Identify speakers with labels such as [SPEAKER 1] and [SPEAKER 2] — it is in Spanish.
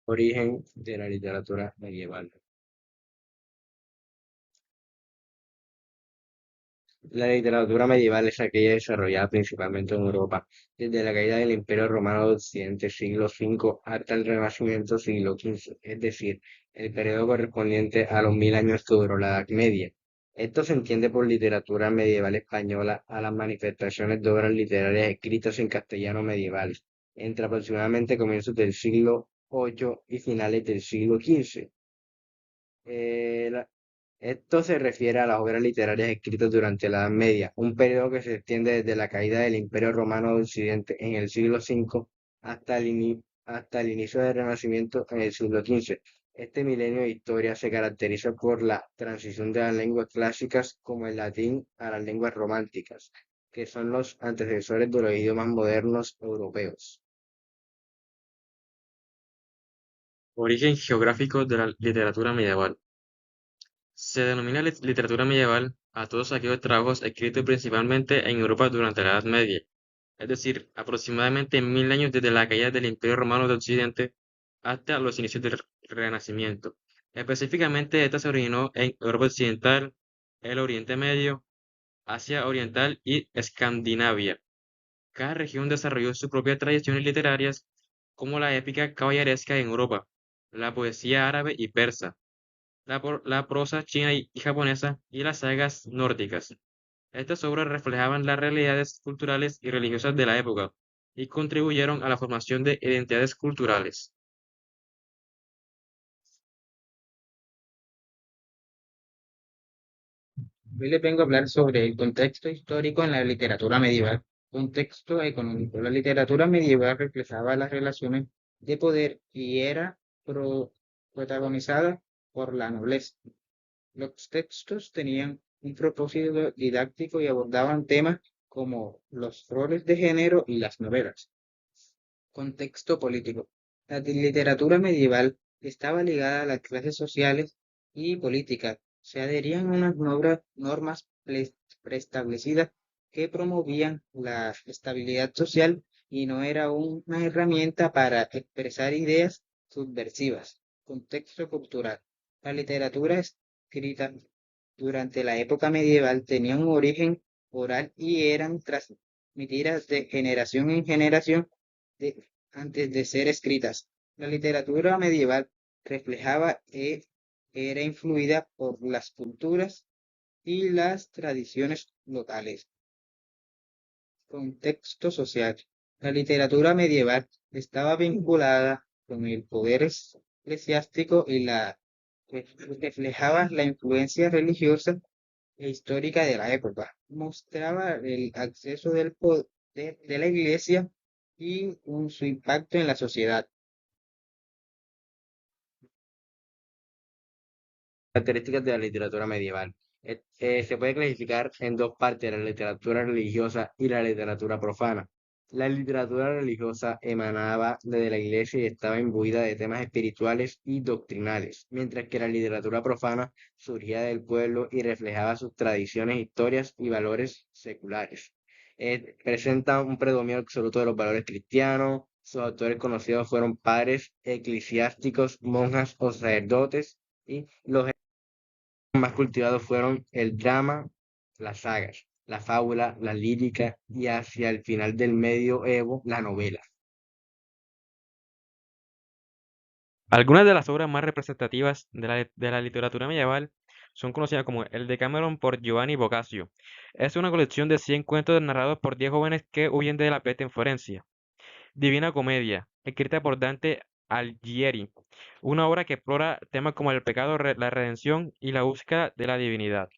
[SPEAKER 1] Origen de la literatura medieval. La literatura medieval es aquella desarrollada principalmente en Europa, desde la caída del Imperio Romano de Occidente, siglo V, hasta el Renacimiento, siglo XV, es decir, el periodo correspondiente a los 1000 años que duró la Edad Media. Esto se entiende por literatura medieval española a las manifestaciones de obras literarias escritas en castellano medievales, entre aproximadamente comienzos del siglo VIII y finales del siglo XV. Esto se refiere a las obras literarias escritas durante la Edad Media, un periodo que se extiende desde la caída del Imperio Romano de Occidente en el siglo V hasta el inicio del Renacimiento en el siglo XV. Este milenio de historia se caracteriza por la transición de las lenguas clásicas como el latín a las lenguas románticas, que son los antecesores de los idiomas modernos europeos.
[SPEAKER 2] Origen geográfico de la literatura medieval. Se denomina literatura medieval a todos aquellos trabajos escritos principalmente en Europa durante la Edad Media, es decir, aproximadamente 1000 años desde la caída del Imperio Romano de Occidente hasta los inicios del Renacimiento. Específicamente, esta se originó en Europa Occidental, el Oriente Medio, Asia Oriental y Escandinavia. Cada región desarrolló sus propias tradiciones literarias, como la épica caballeresca en Europa, la poesía árabe y persa, la prosa china y japonesa y las sagas nórdicas. Estas obras reflejaban las realidades culturales y religiosas de la época y contribuyeron a la formación de identidades culturales.
[SPEAKER 3] Hoy les vengo a hablar sobre el contexto histórico en la literatura medieval. Contexto económico. La literatura medieval reflejaba las relaciones de poder y era protagonizada por la nobleza. Los textos tenían un propósito didáctico y abordaban temas como los roles de género y las novelas. Contexto político. La literatura medieval estaba ligada a las clases sociales y políticas. Se adherían a unas normas preestablecidas que promovían la estabilidad social y no era una herramienta para expresar ideas subversivas. Contexto cultural. La literatura escrita durante la época medieval tenía un origen oral y eran transmitidas de generación en generación antes de ser escritas. La literatura medieval reflejaba e era influida por las culturas y las tradiciones locales. Contexto social. La literatura medieval estaba vinculada con el poder eclesiástico y reflejaba la influencia religiosa e histórica de la época. Mostraba el acceso del poder de la iglesia y su impacto en la sociedad.
[SPEAKER 1] Características de la literatura medieval. Se puede clasificar en dos partes, la literatura religiosa y la literatura profana. La literatura religiosa emanaba de la iglesia y estaba imbuida de temas espirituales y doctrinales, mientras que la literatura profana surgía del pueblo y reflejaba sus tradiciones, historias y valores seculares. Presenta un predominio absoluto de los valores cristianos. Sus autores conocidos fueron padres eclesiásticos, monjas o sacerdotes, y los más cultivados fueron el drama, las sagas, la fábula, la lírica y hacia el final del medioevo la novela.
[SPEAKER 2] Algunas de las obras más representativas de la literatura medieval son conocidas como el Decameron por Giovanni Boccaccio. Es una colección de 100 cuentos narrados por 10 jóvenes que huyen de la peste en Florencia. Divina Comedia, escrita por Dante Alighieri, una obra que explora temas como el pecado, la redención y la búsqueda de la divinidad.